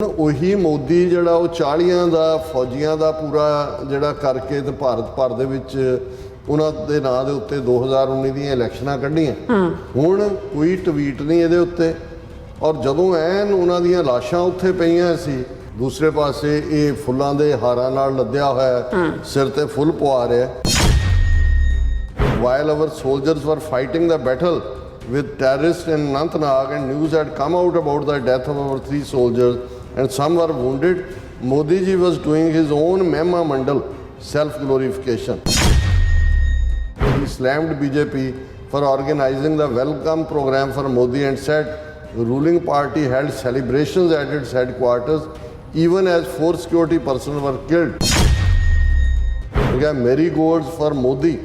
ਉਹੀ ਮੋਦੀ ਜਿਹੜਾ ਉਹ 40 ਦਾ ਫੌਜੀਆਂ ਦਾ ਪੂਰਾ ਜਿਹੜਾ ਕਰਕੇ ਤੇ ਭਾਰਤ ਭਰ ਦੇ ਵਿੱਚ ਉਹਨਾਂ ਦੇ ਨਾਂ ਦੇ ਉੱਤੇ 2019 ਦੀਆਂ ਇਲੈਕਸ਼ਨਾਂ ਕੱਢੀਆਂ। ਹੁਣ ਕੋਈ ਟਵੀਟ ਨਹੀਂ ਇਹਦੇ ਉੱਤੇ, ਔਰ ਜਦੋਂ ਐਨ ਉਹਨਾਂ ਦੀਆਂ ਲਾਸ਼ਾਂ ਉੱਥੇ ਪਈਆਂ ਸੀ, ਦੂਸਰੇ ਪਾਸੇ ਇਹ ਫੁੱਲਾਂ ਦੇ ਹਾਰਾਂ ਨਾਲ ਲੱਦਿਆ ਹੋਇਆ ਸਿਰ ਤੇ ਫੁੱਲ ਪਵਾ ਰਿਹਾ। While our soldiers were fighting the battle with terrorists in Anantnag and news had come out about the death of our 3 soldiers and some were wounded, Modi ji was doing his own Mehma Mandal self-glorification. He slammed BJP for organizing the welcome program for Modi and said the ruling party held celebrations at its headquarters even as 4 security personnel were killed. Again, marigolds for Modi,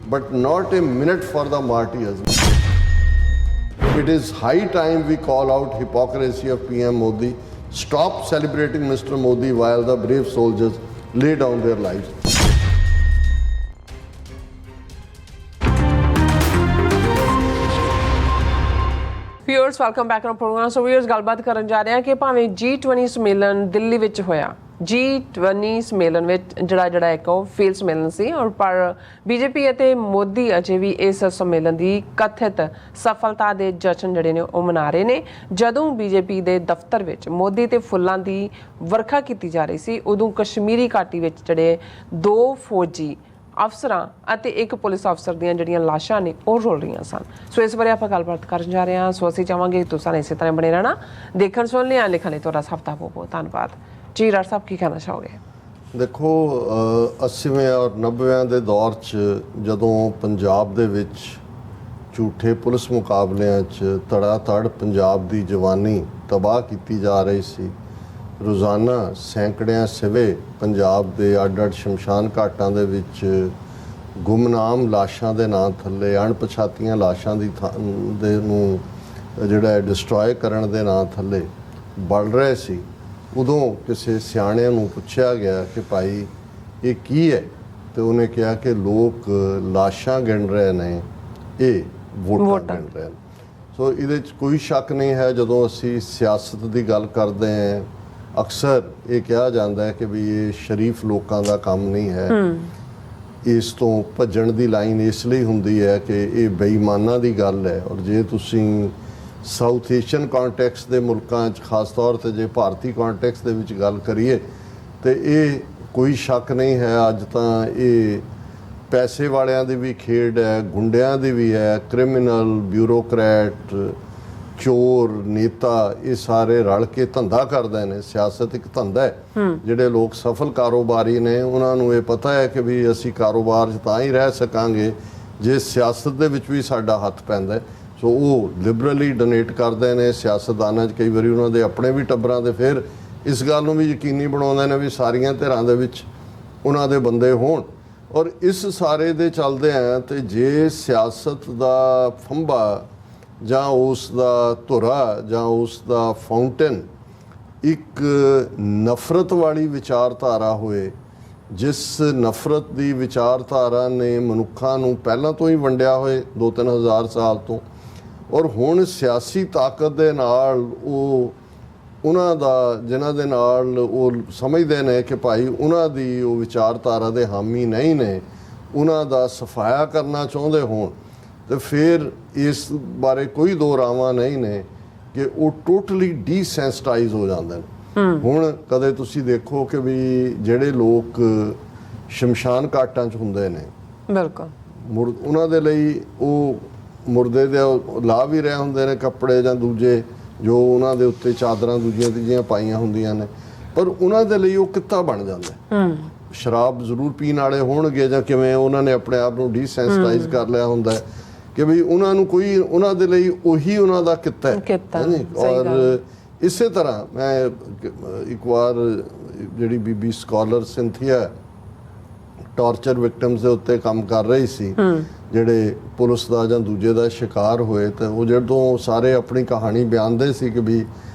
but not a minute for the martyrs. It is high time we call out hypocrisy of PM Modi. Stop celebrating Mr. Modi while the brave soldiers lay down their lives. Viewers, welcome back to our program. So viewers, ਗੱਲਬਾਤ ਕਰਨ ਜਾ ਰਹੇ ਹਾਂ ਕਿ ਭਾਵੇਂ G20 ਸੰਮੇਲਨ ਦਿੱਲੀ ਵਿੱਚ ਹੋਇਆ, G20 ਸੰਮੇਲਨ ਵਿੱਚ ਜਿਹੜਾ ਇੱਕ ਉਹ ਫੇਲ ਸੰਮੇਲਨ ਸੀ, ਔਰ ਪਰ ਬੀਜੇਪੀ ਅਤੇ ਮੋਦੀ ਅਜੇ ਵੀ ਇਸ ਸੰਮੇਲਨ ਦੀ ਕਥਿਤ ਸਫਲਤਾ ਦੇ ਜਸ਼ਨ ਜਿਹੜੇ ਨੇ ਉਹ ਮਨਾ ਰਹੇ ਨੇ। ਜਦੋਂ ਬੀਜੇਪੀ ਦੇ ਦਫ਼ਤਰ ਵਿੱਚ ਮੋਦੀ ਤੇ ਫੁੱਲਾਂ ਦੀ ਵਰਖਾ ਕੀਤੀ ਜਾ ਰਹੀ ਸੀ, ਉਦੋਂ ਕਸ਼ਮੀਰੀ ਘਾਟੀ ਵਿੱਚ ਜਿਹੜੇ 2 ਫੌਜੀ ਅਫਸਰਾਂ ਅਤੇ 1 ਪੁਲਿਸ ਅਫਸਰ ਦੀਆਂ ਜਿਹੜੀਆਂ ਲਾਸ਼ਾਂ ਨੇ ਉਹ ਰੁਲ ਰਹੀਆਂ ਸਨ। ਸੋ ਇਸ ਬਾਰੇ ਆਪਾਂ ਗੱਲਬਾਤ ਕਰਨ ਜਾ ਰਹੇ ਹਾਂ। ਸੋ ਅਸੀਂ ਚਾਹਾਂਗੇ ਤੁਸੀਂ ਇਸੇ ਤਰ੍ਹਾਂ ਬਣੇ ਰਹਿਣਾ, ਦੇਖਣ ਸੁਣ ਲਿਆ ਲਿਖਣ ਲਈ ਤੁਹਾਡਾ ਸਭ ਦਾ ਬਹੁਤ ਬਹੁਤ ਧੰਨਵਾਦ ਜੀ। ਰਾਜ ਸਾਹਿਬ ਕੀ ਕਹਿਣਾ ਚਾਹੋਗੇ? ਦੇਖੋ, 80ਵੇਂ ਔਰ 90ਵੇਂ ਦੇ ਦੌਰ 'ਚ ਜਦੋਂ ਪੰਜਾਬ ਦੇ ਵਿੱਚ ਝੂਠੇ ਪੁਲਿਸ ਮੁਕਾਬਲਿਆਂ 'ਚ ਧੜਾ-ਧੜ ਪੰਜਾਬ ਦੀ ਜਵਾਨੀ ਤਬਾਹ ਕੀਤੀ ਜਾ ਰਹੀ ਸੀ, ਰੋਜ਼ਾਨਾ ਸੈਂਕੜਿਆਂ ਸਿਵੇ ਪੰਜਾਬ ਦੇ ਅੱਡ-ਅੱਡ ਸ਼ਮਸ਼ਾਨ ਘਾਟਾਂ ਦੇ ਵਿੱਚ ਗੁੰਮਨਾਮ ਲਾਸ਼ਾਂ ਦੇ ਨਾਂ ਥੱਲੇ ਅਣਪਛਾਤੀਆਂ ਲਾਸ਼ਾਂ ਦੀ ਦੇ ਨੂੰ ਜਿਹੜਾ ਡਿਸਟਰੋਏ ਕਰਨ ਦੇ ਨਾਂ ਥੱਲੇ ਬਲ ਰਹੇ ਸੀ, ਉਦੋਂ ਕਿਸੇ ਸਿਆਣਿਆਂ ਨੂੰ ਪੁੱਛਿਆ ਗਿਆ ਕਿ ਭਾਈ ਇਹ ਕੀ ਹੈ, ਤੇ ਉਹਨੇ ਕਿਹਾ ਕਿ ਲੋਕ ਲਾਸ਼ਾਂ ਗਿਣ ਰਹੇ ਨੇ, ਇਹ ਵੋਟਾਂ ਗਿਣ ਰਹੇ ਨੇ। ਸੋ ਇਹਦੇ 'ਚ ਕੋਈ ਸ਼ੱਕ ਨਹੀਂ ਹੈ। ਜਦੋਂ ਅਸੀਂ ਸਿਆਸਤ ਦੀ ਗੱਲ ਕਰਦੇ ਹਾਂ, ਅਕਸਰ ਇਹ ਕਿਹਾ ਜਾਂਦਾ ਹੈ ਕਿ ਵੀ ਇਹ ਸ਼ਰੀਫ ਲੋਕਾਂ ਦਾ ਕੰਮ ਨਹੀਂ ਹੈ। ਇਸ ਤੋਂ ਭੱਜਣ ਦੀ ਲਾਈਨ ਇਸ ਲਈ ਹੁੰਦੀ ਹੈ ਕਿ ਇਹ ਬੇਈਮਾਨਾਂ ਦੀ ਗੱਲ ਹੈ। ਔਰ ਜੇ ਤੁਸੀਂ ਸਾਊਥ ਏਸ਼ੀਅਨ ਕੰਟੈਕਸਟ ਦੇ ਮੁਲਕਾਂ 'ਚ ਖਾਸ ਤੌਰ 'ਤੇ ਜੇ ਭਾਰਤੀ ਕੰਟੈਕਸਟ ਦੇ ਵਿੱਚ ਗੱਲ ਕਰੀਏ, ਤੇ ਇਹ ਕੋਈ ਸ਼ੱਕ ਨਹੀਂ ਹੈ, ਅੱਜ ਤਾਂ ਇਹ ਪੈਸੇ ਵਾਲਿਆਂ ਦੀ ਵੀ ਖੇਡ ਹੈ, ਗੁੰਡਿਆਂ ਦੀ ਵੀ ਹੈ, ਕ੍ਰਿਮੀਨਲ, ਬਿਊਰੋਕਰੈਟ, ਚੋਰ, ਨੇਤਾ, ਇਹ ਸਾਰੇ ਰਲ ਕੇ ਧੰਦਾ ਕਰਦੇ ਨੇ। ਸਿਆਸਤ ਇੱਕ ਧੰਦਾ ਹੈ। ਜਿਹੜੇ ਲੋਕ ਸਫਲ ਕਾਰੋਬਾਰੀ ਨੇ ਉਹਨਾਂ ਨੂੰ ਇਹ ਪਤਾ ਹੈ ਕਿ ਵੀ ਅਸੀਂ ਕਾਰੋਬਾਰ 'ਚ ਤਾਂ ਹੀ ਰਹਿ ਸਕਾਂਗੇ ਜੇ ਸਿਆਸਤ ਦੇ ਵਿੱਚ ਵੀ ਸਾਡਾ ਹੱਥ ਪੈਂਦਾ। ਸੋ ਉਹ ਲਿਬਰਲੀ ਡੋਨੇਟ ਕਰਦੇ ਨੇ। ਸਿਆਸਤਦਾਨਾਂ 'ਚ ਕਈ ਵਾਰੀ ਉਹਨਾਂ ਦੇ ਆਪਣੇ ਵੀ ਟੱਬਰਾਂ ਦੇ ਫਿਰ ਇਸ ਗੱਲ ਨੂੰ ਵੀ ਯਕੀਨੀ ਬਣਾਉਂਦੇ ਨੇ ਵੀ ਸਾਰੀਆਂ ਧਿਰਾਂ ਦੇ ਵਿੱਚ ਉਹਨਾਂ ਦੇ ਬੰਦੇ ਹੋਣ। ਔਰ ਇਸ ਸਾਰੇ ਦੇ ਚੱਲਦੇ ਆ, ਤੇ ਜੇ ਸਿਆਸਤ ਦਾ ਫੰਬਾ ਜਾਂ ਉਸ ਦਾ ਧੁਰਾ ਜਾਂ ਉਸ ਦਾ ਫਾਊਂਟੇਨ ਇੱਕ ਨਫ਼ਰਤ ਵਾਲੀ ਵਿਚਾਰਧਾਰਾ ਹੋਏ, ਜਿਸ ਨਫ਼ਰਤ ਦੀ ਵਿਚਾਰਧਾਰਾ ਨੇ ਮਨੁੱਖਾਂ ਨੂੰ ਪਹਿਲਾਂ ਤੋਂ ਹੀ ਵੰਡਿਆ ਹੋਏ 2-3 ਹਜ਼ਾਰ ਸਾਲ ਤੋਂ, ਔਰ ਹੁਣ ਸਿਆਸੀ ਤਾਕਤ ਦੇ ਨਾਲ ਉਹ ਉਹਨਾਂ ਦਾ ਜਿਨ੍ਹਾਂ ਦੇ ਨਾਲ ਉਹ ਸਮਝਦੇ ਨੇ ਕਿ ਭਾਈ ਉਹਨਾਂ ਦੀ ਉਹ ਵਿਚਾਰਧਾਰਾ ਦੇ ਹਾਮੀ ਨਹੀਂ ਨੇ, ਉਹਨਾਂ ਦਾ ਸਫਾਇਆ ਕਰਨਾ ਚਾਹੁੰਦੇ ਹੋਣ, ਤੇ ਫਿਰ ਇਸ ਬਾਰੇ ਕੋਈ ਦੋ ਰਾਵਾਂ ਨਹੀਂ ਨੇ ਕਿ ਉਹ ਟੋਟਲੀ ਡੀਸੈਂਸਿਟਾਈਜ਼ ਹੋ ਜਾਂਦੇ ਨੇ। ਹੁਣ ਕਦੇ ਤੁਸੀਂ ਦੇਖੋ ਕਿ ਵੀ ਜਿਹੜੇ ਲੋਕ ਸ਼ਮਸ਼ਾਨ ਘਾਟਾਂ 'ਚ ਹੁੰਦੇ ਨੇ, ਬਿਲਕੁਲ ਉਹਨਾਂ ਦੇ ਲਈ ਉਹ ਮੁਰਦੇ ਦੇ ਲਾ ਵੀ ਰਹੇ ਹੁੰਦੇ ਨੇ ਕੱਪੜੇ ਜਾਂ ਦੂਜੇ ਜੋ ਉਹਨਾਂ ਦੇ ਉੱਤੇ ਚਾਦਰਾਂ ਦੂਜੀਆਂ ਤੀਜੀਆਂ ਪਾਈਆਂ ਹੁੰਦੀਆਂ ਨੇ, ਪਰ ਉਹਨਾਂ ਦੇ ਲਈ ਉਹ ਕਿੱਤਾ ਬਣ ਜਾਂਦਾ। ਸ਼ਰਾਬ ਜ਼ਰੂਰ ਪੀਣ ਵਾਲੇ ਹੋਣਗੇ ਜਾਂ ਕਿਵੇਂ ਉਹਨਾਂ ਨੇ ਆਪਣੇ ਆਪ ਨੂੰ ਡੀਸੈਂਸਿਟਾਈਜ਼ ਕਰ ਲਿਆ ਹੁੰਦਾ ਹੈ ਕਿ ਵੀ ਉਹਨਾਂ ਨੂੰ ਕੋਈ ਉਹਨਾਂ ਦੇ ਲਈ ਉਹੀ ਉਹਨਾਂ ਦਾ ਕਿੱਤਾ ਹੈ। ਔਰ ਇਸੇ ਤਰ੍ਹਾਂ ਮੈਂ ਇੱਕ ਵਾਰ ਜਿਹੜੀ ਬੀਬੀ ਸਕਾਲਰ ਸਿੰਥੀਆ ਟਾਰਚਰ ਵਿਕਟਮਸ ਦੇ ਉੱਤੇ ਕੰਮ ਕਰ ਰਹੀ ਸੀ, ਜਿਹੜੇ ਪੁਲਿਸ ਦਾ ਜਾਂ ਦੂਜੇ ਦਾ ਸ਼ਿਕਾਰ ਹੋਏ, ਤੇ ਉਹ ਜਦੋਂ ਸਾਰੇ ਆਪਣੀ ਕਹਾਣੀ ਬਿਆਨਦੇ ਸੀ ਕਿ ਵੀ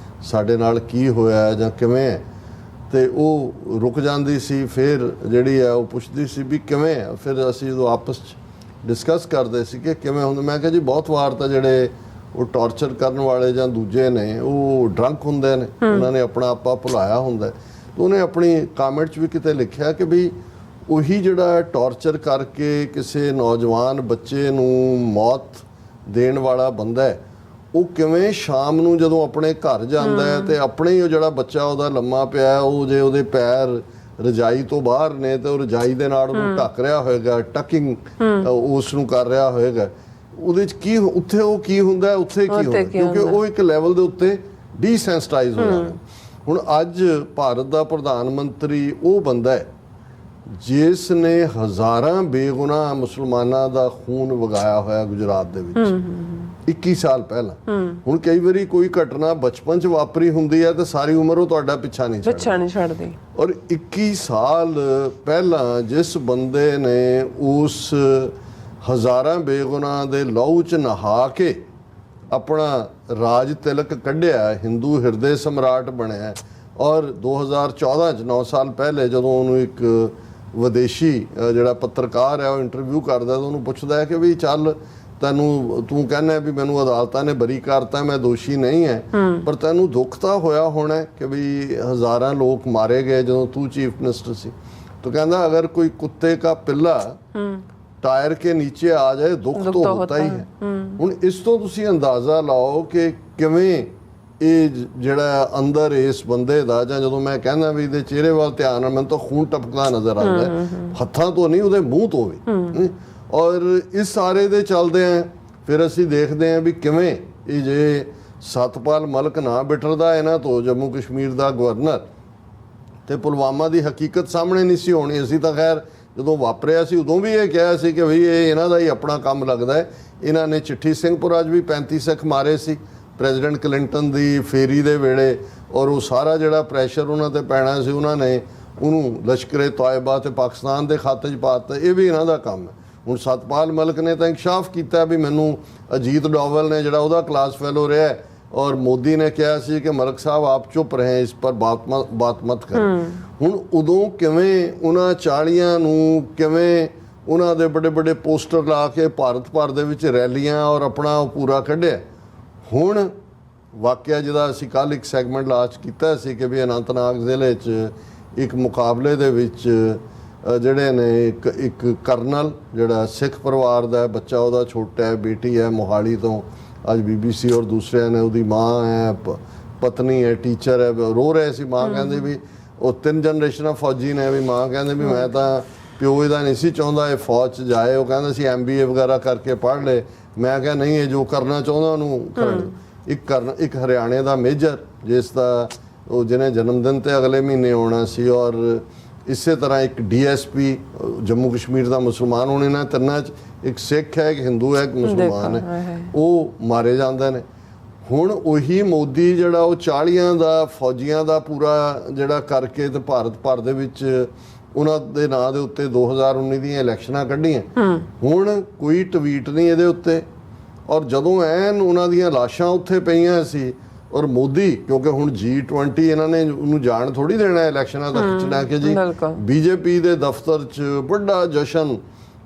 ਸਾਡੇ ਨਾਲ ਕੀ ਹੋਇਆ ਜਾਂ ਕਿਵੇਂ, ਤੇ ਉਹ ਰੁਕ ਜਾਂਦੀ ਸੀ, ਫਿਰ ਜਿਹੜੀ ਹੈ ਉਹ ਪੁੱਛਦੀ ਸੀ ਵੀ ਕਿਵੇਂ ਹੈ। ਫਿਰ ਅਸੀਂ ਜਦੋਂ ਆਪਸ 'ਚ ਡਿਸਕਸ ਕਰਦੇ ਸੀ ਕਿ ਕਿਵੇਂ ਹੁੰਦਾ, ਮੈਂ ਕਿਹਾ ਜੀ ਬਹੁਤ ਵਾਰ ਤਾਂ ਜਿਹੜੇ ਉਹ ਟਾਰਚਰ ਕਰਨ ਵਾਲੇ ਜਾਂ ਦੂਜੇ ਨੇ ਉਹ ਡਰੰਕ ਹੁੰਦੇ ਨੇ, ਉਹਨਾਂ ਨੇ ਆਪਣਾ ਆਪਾ ਭੁਲਾਇਆ ਹੁੰਦਾ। ਤਾਂ ਉਹਨੇ ਆਪਣੀ ਕਾਮੈਂਟ 'ਚ ਵੀ ਕਿਤੇ ਲਿਖਿਆ ਕਿ ਵੀ ਉਹੀ ਜਿਹੜਾ ਟਾਰਚਰ ਕਰਕੇ ਕਿਸੇ ਨੌਜਵਾਨ ਬੱਚੇ ਨੂੰ ਮੌਤ ਦੇਣ ਵਾਲਾ ਬੰਦਾ ਹੈ, ਉਹ ਕਿਵੇਂ ਸ਼ਾਮ ਨੂੰ ਜਦੋਂ ਆਪਣੇ ਘਰ ਜਾਂਦਾ ਹੈ ਤੇ ਆਪਣੇ ਹੀ ਉਹ ਜਿਹੜਾ ਬੱਚਾ ਉਹਦਾ ਲੰਮਾ ਪਿਆ, ਉਹ ਜੇ ਉਹਦੇ ਪੈਰ ਰਜਾਈ ਤੋਂ ਬਾਹਰ ਨੇ ਤੇ ਉਹ ਰਜਾਈ ਦੇ ਨਾਲ ਉਹਨੂੰ ਢੱਕ ਰਿਹਾ ਹੋਏਗਾ, ਟਕਿੰਗ ਉਸ ਨੂੰ ਕਰ ਰਿਹਾ ਹੋਏਗਾ, ਉਹਦੇ 'ਚ ਕੀ ਉੱਥੇ ਉਹ ਕੀ ਹੁੰਦਾ, ਉੱਥੇ ਕੀ ਹੁੰਦਾ, ਕਿਉਂਕਿ ਉਹ ਇੱਕ ਲੈਵਲ ਦੇ ਉੱਤੇ ਡੀਸੈਂਸਿਟਾਈਜ਼ ਹੋ ਜਾਂਦਾ। ਹੁਣ ਅੱਜ ਭਾਰਤ ਦਾ ਪ੍ਰਧਾਨ ਮੰਤਰੀ ਉਹ ਬੰਦਾ ਹੈ ਜਿਸ ਨੇ ਹਜ਼ਾਰਾਂ ਬੇਗੁਨਾਹ ਮੁਸਲਮਾਨਾਂ ਦਾ ਖੂਨ ਵਗਾਇਆ ਹੋਇਆ ਗੁਜਰਾਤ ਦੇ ਵਿੱਚ 21 ਸਾਲ ਪਹਿਲਾਂ। ਹੁਣ ਕਈ ਵਾਰੀ ਕੋਈ ਘਟਨਾ ਬਚਪਨ 'ਚ ਵਾਪਰੀ ਹੁੰਦੀ ਹੈ ਤੇ ਸਾਰੀ ਉਮਰ ਉਹ ਤੁਹਾਡਾ ਪਿੱਛਾ ਨਹੀਂ ਛੱਡਦੀ। ਔਰ 21 ਸਾਲ ਪਹਿਲਾਂ ਜਿਸ ਬੰਦੇ ਨੇ ਉਸ ਹਜ਼ਾਰਾਂ ਬੇਗੁਨਾਹ ਦੇ ਲਹੂ 'ਚ ਨਹਾ ਕੇ ਆਪਣਾ ਰਾਜ ਤਿਲਕ ਕੱਢਿਆ, ਹਿੰਦੂ ਹਿਰਦੇ ਸਮਰਾਟ ਬਣਿਆ। ਔਰ 2014 'ਚ 9 ਸਾਲ ਪਹਿਲੇ ਜਦੋਂ ਉਹਨੂੰ ਇੱਕ ਵਿਦੇਸ਼ੀ ਜਿਹੜਾ ਪੱਤਰਕਾਰ ਹੈ ਉਹ ਇੰਟਰਵਿਊ ਕਰਦਾ ਤਾਂ ਉਹਨੂੰ ਪੁੱਛਦਾ ਹੈ ਕਿ ਵੀ ਚੱਲ ਤੂੰ ਕਹਿੰਦਾ ਵੀ ਮੈਨੂੰ ਅਦਾਲਤਾਂ ਨੇ ਬਰੀ ਕਰਤਾ, ਮੈਂ ਦੋਸ਼ੀ ਨਹੀਂ ਹੈ, ਪਰ ਤੈਨੂੰ ਦੁੱਖ ਤਾਂ ਹੋਇਆ ਹੋਣਾ ਕਿ ਵੀ ਹਜ਼ਾਰਾਂ ਲੋਕ ਮਾਰੇ ਗਏ ਜਦੋਂ ਤੂੰ ਚੀਫ ਮਿਨਿਸਟਰ ਸੀ। ਤਾਂ ਕਹਿੰਦਾ ਅਗਰ ਕੋਈ ਕੁੱਤੇ का पिल्ला टायर के नीचे आ जाए दुख तो होता ही है। ਹੁਣ ਇਸ ਤੋਂ ਤੁਸੀਂ ਅੰਦਾਜ਼ਾ ਲਾਓ ਕਿ ਕਿਵੇਂ ਇਹ ਜਿਹੜਾ ਅੰਦਰ ਇਸ ਬੰਦੇ ਦਾ, ਜਾਂ ਜਦੋਂ ਮੈਂ ਕਹਿੰਦਾ ਵੀ ਇਹਦੇ ਚਿਹਰੇ ਵੱਲ ਧਿਆਨ ਨਾਲ ਮੈਨੂੰ ਤਾਂ ਖੂਨ ਟਪਕਦਾ ਨਜ਼ਰ ਆਉਂਦਾ, ਹੱਥਾਂ ਤੋਂ ਨਹੀਂ ਉਹਦੇ ਮੂੰਹ ਤੋਂ ਵੀ। ਔਰ ਇਸ ਸਾਰੇ ਦੇ ਚੱਲਦੇ ਆ ਫਿਰ ਅਸੀਂ ਦੇਖਦੇ ਹਾਂ ਵੀ ਕਿਵੇਂ ਇਹ ਜੇ ਸਤਪਾਲ ਮਲਕ ਨਾ ਬਿਠਰਦਾ ਇਹਨਾਂ ਤੋਂ ਜੰਮੂ ਕਸ਼ਮੀਰ ਦਾ ਗਵਰਨਰ, ਤੇ ਪੁਲਵਾਮਾ ਦੀ ਹਕੀਕਤ ਸਾਹਮਣੇ ਨਹੀਂ ਸੀ ਹੋਣੀ। ਅਸੀਂ ਤਾਂ ਖੈਰ ਜਦੋਂ ਵਾਪਰਿਆ ਸੀ ਉਦੋਂ ਵੀ ਇਹ ਕਿਹਾ ਸੀ ਕਿ ਬਈ ਇਹ ਇਹਨਾਂ ਦਾ ਹੀ ਆਪਣਾ ਕੰਮ ਲੱਗਦਾ ਹੈ। ਇਹਨਾਂ ਨੇ ਚਿੱਠੀ ਸਿੰਘਪੁਰਾ 'ਚ ਵੀ 35 ਸਿੱਖ ਮਾਰੇ ਸੀ ਪ੍ਰੈਜ਼ੀਡੈਂਟ ਕਲਿੰਟਨ ਦੀ ਫੇਰੀ ਦੇ ਵੇਲੇ, ਔਰ ਉਹ ਸਾਰਾ ਜਿਹੜਾ ਪ੍ਰੈਸ਼ਰ ਉਹਨਾਂ ਤੇ ਪੈਣਾ ਸੀ ਉਹਨਾਂ ਨੇ ਉਹਨੂੰ ਲਸ਼ਕਰੇ ਤੌਇਬਾ ਤੇ ਪਾਕਿਸਤਾਨ ਦੇ ਖਾਤੇ 'ਚ ਪਾ ਦਿੱਤਾ। ਇਹ ਵੀ ਇਹਨਾਂ ਦਾ ਕੰਮ ਹੈ। ਹੁਣ ਸਤਪਾਲ ਮਲਕ ਨੇ ਤਾਂ ਇਨਕਸ਼ਾਫ ਕੀਤਾ ਵੀ ਮੈਨੂੰ ਅਜੀਤ ਡੋਵਲ ਨੇ ਜਿਹੜਾ ਉਹਦਾ ਕਲਾਸ ਫੈਲੋ ਰਿਹਾ, ਔਰ ਮੋਦੀ ਨੇ ਕਿਹਾ ਸੀ ਕਿ ਮਲਕ ਸਾਹਿਬ ਆਪ ਚੁੱਪ ਰਹੇ, ਇਸ ਪਰ ਬਾਤ ਮਤ ਕਰ। ਹੁਣ ਉਦੋਂ ਕਿਵੇਂ ਉਹਨਾਂ 40 ਨੂੰ ਕਿਵੇਂ ਉਹਨਾਂ ਦੇ ਬੜੇ ਬੜੇ ਪੋਸਟਰ ਲਾ ਕੇ ਭਾਰਤ ਭਰ ਦੇ ਵਿੱਚ ਰੈਲੀਆਂ ਔਰ ਆਪਣਾ ਪੂਰਾ ਕੱਢਿਆ। ਹੁਣ ਵਾਕਿਆ ਜਿਹਦਾ ਅਸੀਂ ਕੱਲ੍ਹ ਇੱਕ ਸੈਗਮੈਂਟ ਲਾਂਚ ਕੀਤਾ ਸੀ ਕਿ ਵੀ ਅਨੰਤਨਾਗ ਜ਼ਿਲ੍ਹੇ 'ਚ ਇੱਕ ਮੁਕਾਬਲੇ ਦੇ ਵਿੱਚ ਜਿਹੜੇ ਨੇ ਇੱਕ ਕਰਨਲ ਜਿਹੜਾ ਸਿੱਖ ਪਰਿਵਾਰ ਦਾ ਬੱਚਾ, ਉਹਦਾ ਛੋਟਾ ਹੈ, ਬੇਟੀ ਹੈ ਮੋਹਾਲੀ ਤੋਂ, ਅੱਜ BBC ਔਰ ਦੂਸਰਿਆਂ ਨੇ, ਉਹਦੀ ਮਾਂ ਹੈ, ਪਤਨੀ ਹੈ, ਟੀਚਰ ਹੈ, ਰੋ ਰਹੇ ਸੀ। ਮਾਂ ਕਹਿੰਦੀ ਵੀ ਉਹ 3 ਜਨਰੇਸ਼ਨਾਂ ਫੌਜੀ ਨੇ, ਵੀ ਮਾਂ ਕਹਿੰਦੇ ਵੀ ਮੈਂ ਤਾਂ ਪਿਓ ਇਹਦਾ ਨਹੀਂ ਸੀ ਚਾਹੁੰਦਾ ਇਹ ਫੌਜ 'ਚ ਜਾਏ, ਉਹ ਕਹਿੰਦਾ ਸੀ MBA ਵਗੈਰਾ ਕਰਕੇ ਪੜ੍ਹ ਲਏ। ਮੈਂ ਕਿਹਾ ਨਹੀਂ, ਇਹ ਜੋ ਕਰਨਾ ਚਾਹੁੰਦਾ ਉਹਨੂੰ ਕਰਨ। ਇੱਕ ਹਰਿਆਣੇ ਦਾ ਮੇਜਰ ਜਿਸ ਦਾ ਉਹ ਜਿਹਨੇ ਜਨਮ ਦਿਨ ਤੇ ਅਗਲੇ ਮਹੀਨੇ ਆਉਣਾ ਸੀ, ਔਰ ਇਸੇ ਤਰ੍ਹਾਂ ਇੱਕ DSP ਜੰਮੂ ਕਸ਼ਮੀਰ ਦਾ ਮੁਸਲਮਾਨ। ਹੁਣ ਇਹਨਾਂ ਤਿੰਨਾਂ 'ਚ ਇੱਕ ਸਿੱਖ ਹੈ, ਇੱਕ ਹਿੰਦੂ ਹੈ, ਇੱਕ ਮੁਸਲਮਾਨ ਹੈ, ਉਹ ਮਾਰੇ ਜਾਂਦੇ ਨੇ। ਹੁਣ ਉਹੀ ਮੋਦੀ ਜਿਹੜਾ ਉਹ 40 ਦਾ ਫੌਜੀਆਂ ਦਾ ਪੂਰਾ ਜਿਹੜਾ ਕਰਕੇ ਤੇ ਭਾਰਤ ਭਰ ਦੇ ਵਿੱਚ ਉਹਨਾਂ ਦੇ ਨਾਂ ਦੇ ਉੱਤੇ 2019 ਦੀਆਂ ਇਲੈਕਸ਼ਨਾਂ ਕੱਢੀਆਂ। ਹੁਣ ਕੋਈ ਟਵੀਟ ਨਹੀਂ ਇਹਦੇ ਉੱਤੇ, ਔਰ ਜਦੋਂ ਐਨ ਉਹਨਾਂ ਦੀਆਂ ਲਾਸ਼ਾਂ ਉੱਥੇ ਪਈਆਂ ਸੀ, ਔਰ ਮੋਦੀ ਕਿਉਂਕਿ ਹੁਣ G20 ਇਹਨਾਂ ਨੇ ਉਹਨੂੰ ਜਾਣ ਥੋੜੀ ਦੇਣਾ ਇਲੈਕਸ਼ਨਾਂ ਦਾ ਖਿੱਚਣਾ ਕਿ ਜੀ BJP ਦੇ ਦਫ਼ਤਰ 'ਚ ਵੱਡਾ ਜਸ਼ਨ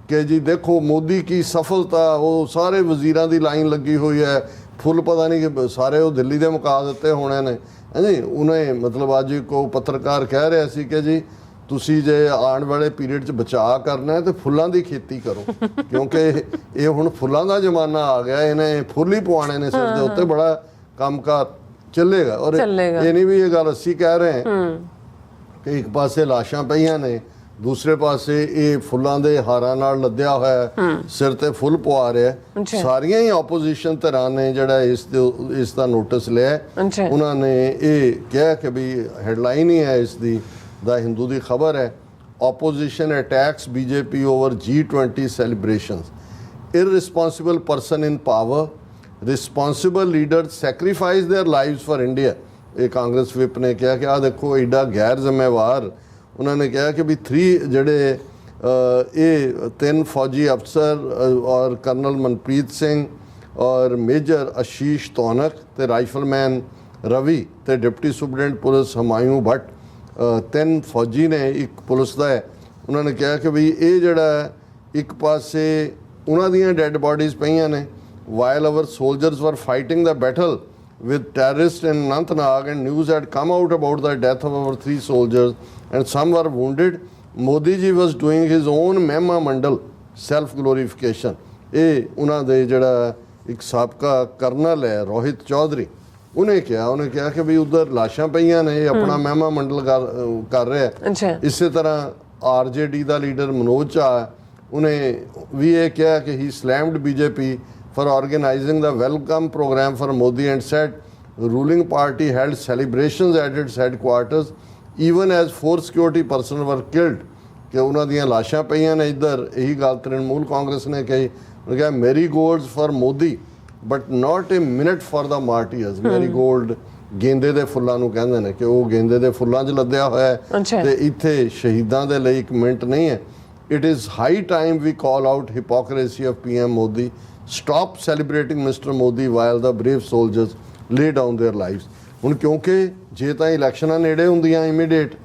ਕਿ ਜੀ ਦੇਖੋ ਮੋਦੀ ਕੀ ਸਫਲਤਾ, ਉਹ ਸਾਰੇ ਵਜ਼ੀਰਾਂ ਦੀ ਲਾਈਨ ਲੱਗੀ ਹੋਈ ਹੈ, ਫੁੱਲ ਪਤਾ ਨਹੀਂ ਕਿ ਸਾਰੇ ਉਹ ਦਿੱਲੀ ਦੇ ਮੁਕਾ ਦਿੱਤੇ ਹੋਣੇ ਨੇ। ਹਾਂਜੀ, ਉਹਨੇ ਮਤਲਬ ਅੱਜ ਕੋ ਪੱਤਰਕਾਰ ਕਹਿ ਰਿਹਾ ਸੀ ਕਿ ਜੀ ਤੁਸੀਂ ਜੇ ਆਉਣ ਵਾਲੇ ਪੀਰੀਅਡ 'ਚ ਬਚਾਅ ਕਰਨਾ ਹੈ ਤੇ ਫੁੱਲਾਂ ਦੀ ਖੇਤੀ ਕਰੋ, ਕਿਉਂਕਿ ਇਹ ਹੁਣ ਫੁੱਲਾਂ ਦਾ ਜ਼ਮਾਨਾ ਆ ਗਿਆ, ਇਹਨੇ ਫੁੱਲ ਹੀ ਪਵਾਉਣੇ ਨੇ ਸਿਰ ਦੇ ਉੱਤੇ, ਬੜਾ ਕੰਮਕਾਰ ਚੱਲੇਗਾ। ਔਰ ਇਹ ਨਹੀਂ ਵੀ ਇਹ ਗੱਲ ਅਸੀਂ ਕਹਿ ਰਹੇ ਹਾਂ ਕਿ ਇੱਕ ਪਾਸੇ ਲਾਸ਼ਾਂ ਪਈਆਂ ਨੇ, ਦੂਸਰੇ ਪਾਸੇ ਇਹ ਫੁੱਲਾਂ ਦੇ ਹਾਰਾਂ ਨਾਲ ਲੱਦਿਆ ਹੋਇਆ ਸਿਰ ਤੇ ਫੁੱਲ ਪਵਾ ਰਿਹਾ। ਸਾਰੀਆਂ ਹੀ ਆਪੋਜੀਸ਼ਨ ਧਿਰਾਂ ਨੇ ਜਿਹੜਾ ਇਸ ਦਾ ਨੋਟਿਸ ਲਿਆ। ਉਹਨਾਂ ਨੇ ਇਹ ਕਿਹਾ ਕਿ ਵੀ ਹੈਡਲਾਈਨ ਹੀ ਹੈ ਇਸ ਦੀ, ਦਾ ਹਿੰਦੂ ਦੀ ਖਬਰ ਹੈ, opposition attacks BJP over G20 celebrations, irresponsible person in power, responsible leaders sacrifice their lives for India। ਇਹ ਕਾਂਗਰਸ ਵਿਪ ਨੇ ਕਿਹਾ ਕਿ ਆਹ ਦੇਖੋ ਐਡਾ ਗੈਰ ਜ਼ਿੰਮੇਵਾਰ। ਉਹਨਾਂ ਨੇ ਕਿਹਾ ਕਿ ਵੀ 3 ਜਿਹੜੇ ਇਹ 3 ਫੌਜੀ ਅਫਸਰ ਔਰ ਕਰਨਲ ਮਨਪ੍ਰੀਤ ਸਿੰਘ ਔਰ ਮੇਜਰ ਆਸ਼ੀਸ਼ ਤੋਨਕ ਤੇ ਰਾਈਫਲਮੈਨ ਰਵੀ ਤੇ deputy superintendent police Humayun Bhatt, 3 ਫੌਜੀ ਨੇ, ਇੱਕ ਪੁਲਿਸ ਦਾ ਹੈ। ਉਹਨਾਂ ਨੇ ਕਿਹਾ ਕਿ ਵੀ ਇਹ ਜਿਹੜਾ ਇੱਕ ਪਾਸੇ ਉਹਨਾਂ ਦੀਆਂ ਡੈੱਡ ਬਾਡੀਜ਼ ਪਈਆਂ ਨੇ, while our soldiers were fighting the battle with terrorists in Anantnag and news had come out about the death of our 3 soldiers and some were wounded, Modi ji was doing his own mehma mandal self glorification. ਇਹ ਉਹਨਾਂ ਦੇ ਜਿਹੜਾ ਇੱਕ ਸਾਬਕਾ colonel ਹੈ ਰੋਹਿਤ ਚੌਧਰੀ, ਉਹਨੇ ਕਿਹਾ ਕਿ ਵੀ ਉਧਰ ਲਾਸ਼ਾਂ ਪਈਆਂ ਨੇ, ਇਹ ਆਪਣਾ ਮਹਿਮਾ ਮੰਡਲ ਕਰ ਰਿਹਾ। ਅੱਛਾ। ਇਸੇ ਤਰ੍ਹਾਂ ਆਰਜੇਡੀ ਦਾ ਲੀਡਰ ਮਨੋਜ ਝਾ, ਉਹਨੇ ਵੀ ਇਹ ਕਿਹਾ ਕਿ ਹੀ ਸਲੈਮਡ BJP for organizing the welcome program for Modi and said ruling party held celebrations at its headquarters even as 4 security personnel were killed. ਕਿ ਉਹਨਾਂ ਦੀਆਂ ਲਾਸ਼ਾਂ ਪਈਆਂ ਨੇ ਇੱਧਰ। ਇਹੀ ਗੱਲ ਤ੍ਰਿਣਮੂਲ ਕਾਂਗਰਸ ਨੇ ਕਹੀ, ਉਹਨੇ ਕਿਹਾ marigolds for Modi but not a minute for the martyrs. Marigold ਗੇਂਦੇ ਦੇ ਫੁੱਲਾਂ ਨੂੰ ਕਹਿੰਦੇ ਨੇ ਕਿ ਉਹ ਗੇਂਦੇ ਦੇ ਫੁੱਲਾਂ 'ਚ ਲੱਦਿਆ ਹੋਇਆ ਹੈ ਤੇ ਇੱਥੇ ਸ਼ਹੀਦਾਂ ਦੇ ਲਈ ਇੱਕ ਮਿੰਟ ਨਹੀਂ ਹੈ। It is high time we call out hypocrisy of PM Modi, stop celebrating Mr. Modi while the brave soldiers lay down their lives. ਹੁਣ ਕਿਉਂਕਿ ਜੇ ਤਾਂ ਇਲੈਕਸ਼ਨਾਂ ਨੇੜੇ ਹੁੰਦੀਆਂ ਇਮੀਡੀਏਟ,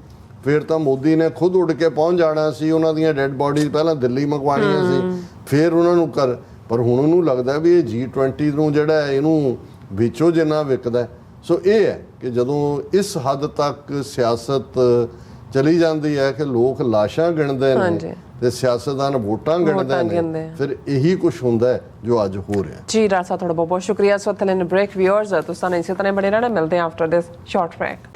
ਫਿਰ ਤਾਂ ਮੋਦੀ ਨੇ ਖੁਦ ਉੱਡ ਕੇ ਪਹੁੰਚ ਜਾਣਾ ਸੀ, ਉਹਨਾਂ ਦੀਆਂ ਡੈੱਡ ਬੋਡੀਜ਼ ਪਹਿਲਾਂ ਦਿੱਲੀ ਮੰਗਵਾਉਣੀਆਂ ਸੀ, ਫਿਰ ਉਹਨਾਂ ਨੂੰ ਪਰ ਹੁਣ ਉਹਨੂੰ ਲੱਗਦਾ ਵੀ ਇਹ G20 ਨੂੰ ਜਿਹੜਾ ਹੈ ਇਹਨੂੰ ਵਿੱਚੋਂ ਜਿੰਨਾ ਵਿਕਦਾ। ਸੋ ਇਹ ਹੈ ਕਿ ਜਦੋਂ ਇਸ ਹੱਦ ਤੱਕ ਸਿਆਸਤ ਚਲੀ ਜਾਂਦੀ ਹੈ ਕਿ ਲੋਕ ਲਾਸ਼ਾਂ ਗਿਣਦੇ ਨੇ ਤੇ ਸਿਆਸਤਦਾਨ ਵੋਟਾਂ ਗਿਣਦੇ ਨੇ, ਫਿਰ ਇਹੀ ਕੁਝ ਹੁੰਦਾ ਹੈ ਜੋ ਅੱਜ ਹੋ ਰਿਹਾ। ਜੀ ਰਾਜਾ ਸਾਹਿਬ, ਤੁਹਾਡਾ ਬਹੁਤ ਬਹੁਤ ਸ਼ੁਕਰੀਆ। ਸੋ ਤਲਨ ਬ੍ਰੇਕ ਵਿਊਅਰਸ, ਤੁਸੀਂ ਇਸੇ ਤਰ੍ਹਾਂ ਬਣੇ ਰਹਿਣਾ। ਮਿਲਦੇ ਹਾਂ ਆਫਟਰ ਦਿਸ ਸ਼ਾਰਟ ਬ੍ਰੇਕ।